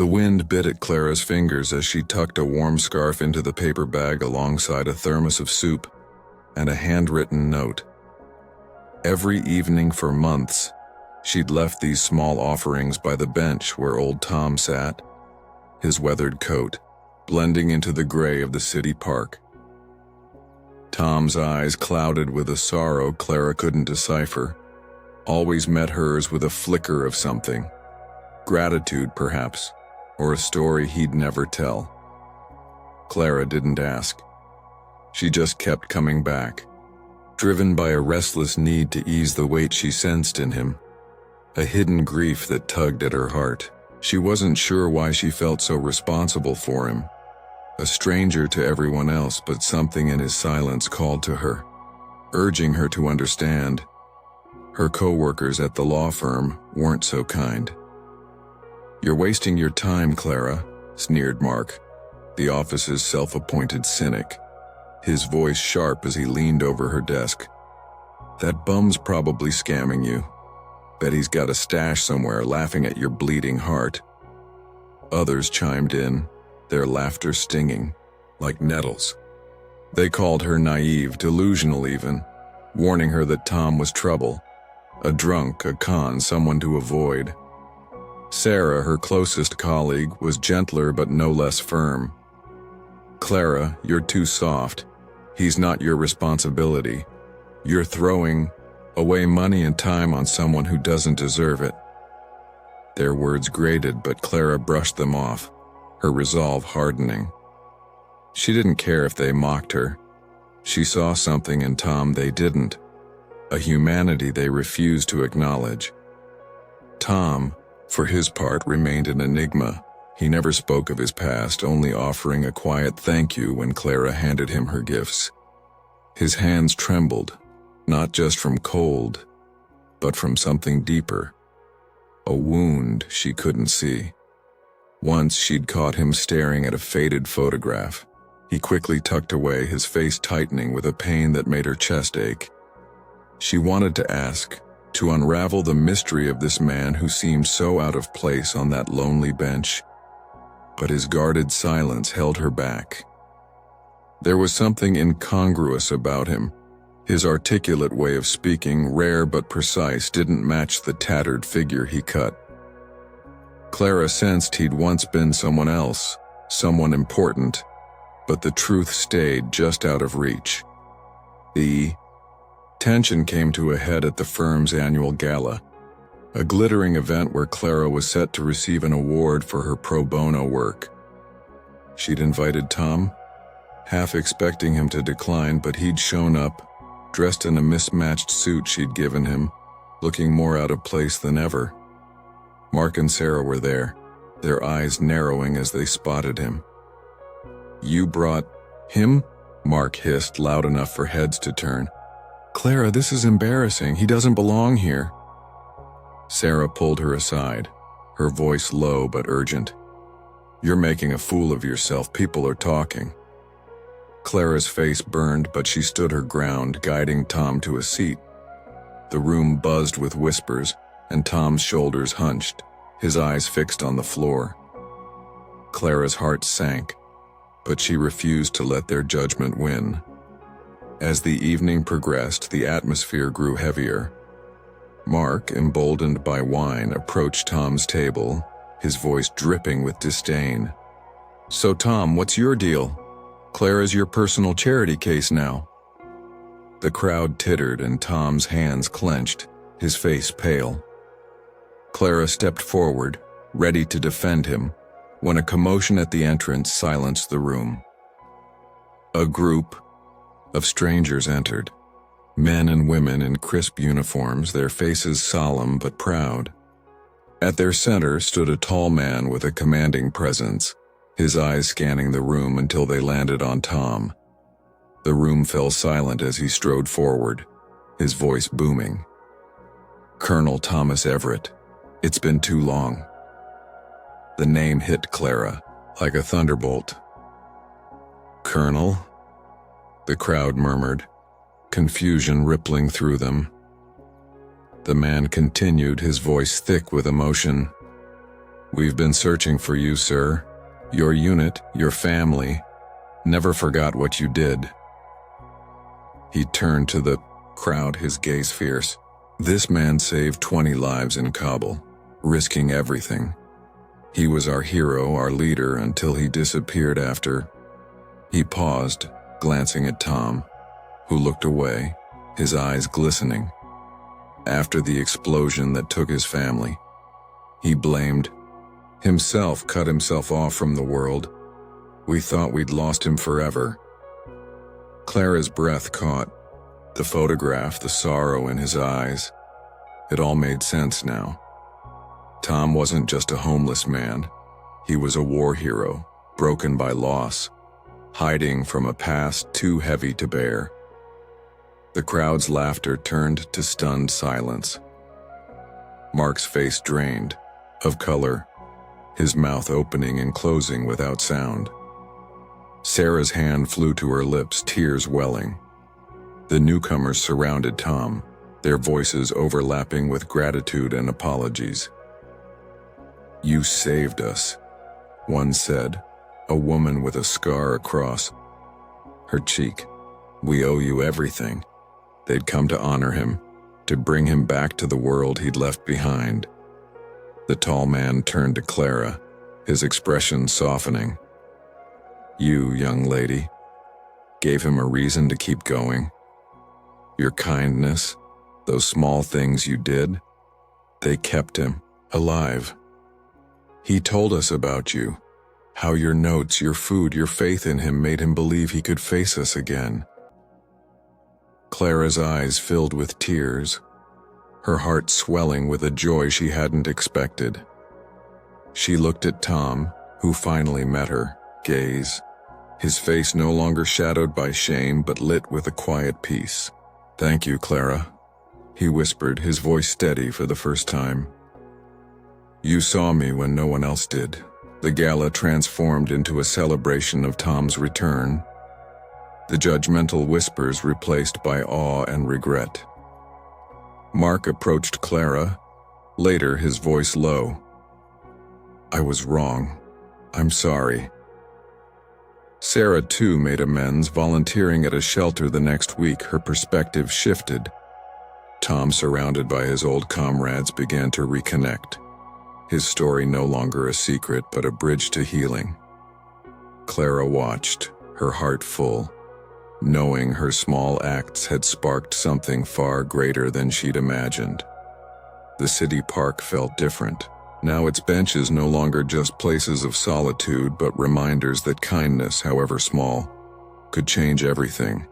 The wind bit at Clara's fingers as she tucked a warm scarf into the paper bag alongside a thermos of soup and a handwritten note. Every evening for months, she'd left these small offerings by the bench where old Tom sat, his weathered coat blending into the gray of the city park. Tom's eyes, clouded with a sorrow Clara couldn't decipher, always met hers with a flicker of something. Gratitude, perhaps, or a story he'd never tell. Clara didn't ask. She just kept coming back, driven by a restless need to ease the weight she sensed in him, a hidden grief that tugged at her heart. She wasn't sure why she felt so responsible for him, a stranger to everyone else, but something in his silence called to her, urging her to understand. Her coworkers at the law firm weren't so kind. "You're wasting your time, Clara," sneered Mark, the office's self-appointed cynic, his voice sharp as he leaned over her desk. "That bum's probably scamming you. Bet he's got a stash somewhere laughing at your bleeding heart." Others chimed in, their laughter stinging, like nettles. They called her naive, delusional even, warning her that Tom was trouble, a drunk, a con, someone to avoid. Sarah, her closest colleague, was gentler but no less firm. "Clara, you're too soft. He's not your responsibility. You're throwing away money and time on someone who doesn't deserve it." Their words grated, but Clara brushed them off, her resolve hardening. She didn't care if they mocked her. She saw something in Tom they didn't, a humanity they refused to acknowledge. Tom, for his part, remained an enigma. He never spoke of his past, only offering a quiet thank you when Clara handed him her gifts. His hands trembled, not just from cold, but from something deeper. A wound she couldn't see. Once she'd caught him staring at a faded photograph. He quickly tucked away, his face tightening with a pain that made her chest ache. She wanted to ask, to unravel the mystery of this man who seemed so out of place on that lonely bench. But his guarded silence held her back. There was something incongruous about him. His articulate way of speaking, rare but precise, didn't match the tattered figure he cut. Clara sensed he'd once been someone else, someone important, but the truth stayed just out of reach. The tension came to a head at the firm's annual gala, a glittering event where Clara was set to receive an award for her pro bono work. She'd invited Tom, half expecting him to decline, but he'd shown up, dressed in a mismatched suit she'd given him, looking more out of place than ever. Mark and Sarah were there, their eyes narrowing as they spotted him. "You brought him?" Mark hissed, loud enough for heads to turn. "Clara, this is embarrassing. He doesn't belong here." Sarah pulled her aside, her voice low but urgent. "You're making a fool of yourself. People are talking." Clara's face burned, but she stood her ground, guiding Tom to a seat. The room buzzed with whispers, and Tom's shoulders hunched, his eyes fixed on the floor. Clara's heart sank, but she refused to let their judgment win. As the evening progressed, the atmosphere grew heavier. Mark, emboldened by wine, approached Tom's table, his voice dripping with disdain. "So Tom, what's your deal? Clara's your personal charity case now." The crowd tittered and Tom's hands clenched, his face pale. Clara stepped forward, ready to defend him, when a commotion at the entrance silenced the room. A group of strangers entered, men and women in crisp uniforms, their faces solemn but proud. At their center stood a tall man with a commanding presence, his eyes scanning the room until they landed on Tom. The room fell silent as he strode forward, his voice booming. "Colonel Thomas Everett, it's been too long." The name hit Clara like a thunderbolt. "Colonel?" the crowd murmured, confusion rippling through them. The man continued, his voice thick with emotion. "We've been searching for you, sir. Your unit, your family, never forgot what you did." He turned to the crowd, his gaze fierce. This man saved 20 lives in Kabul, risking everything. He was our hero, our leader, until he disappeared after. He paused, glancing at Tom, who looked away, his eyes glistening. After the explosion that took his family, he blamed himself, cut himself off from the world. We thought we'd lost him forever. Clara's breath caught. The photograph, the sorrow in his eyes. It all made sense now. Tom wasn't just a homeless man. He was a war hero, broken by loss, hiding from a past too heavy to bear. The crowd's laughter turned to stunned silence. Mark's face drained, of color, his mouth opening and closing without sound. Sarah's hand flew to her lips, tears welling. The newcomers surrounded Tom, their voices overlapping with gratitude and apologies. "You saved us," one said, a woman with a scar across her cheek. "We owe you everything." They'd come to honor him, to bring him back to the world he'd left behind. The tall man turned to Clara, his expression softening. "You, young lady, gave him a reason to keep going. Your kindness, those small things you did, they kept him alive. He told us about you, how your notes, your food, your faith in him made him believe he could face us again." Clara's eyes filled with tears, her heart swelling with a joy she hadn't expected. She looked at Tom, who finally met her gaze, his face no longer shadowed by shame but lit with a quiet peace. "Thank you, Clara," he whispered, his voice steady for the first time. "You saw me when no one else did." The gala transformed into a celebration of Tom's return, the judgmental whispers replaced by awe and regret. Mark approached Clara, later his voice low. "I was wrong. I'm sorry." Sarah too made amends, volunteering at a shelter the next week. Her perspective shifted. Tom, surrounded by his old comrades, began to reconnect. His story no longer a secret, but a bridge to healing. Clara watched, her heart full, knowing her small acts had sparked something far greater than she'd imagined. The city park felt different. Now its benches no longer just places of solitude, but reminders that kindness, however small, could change everything.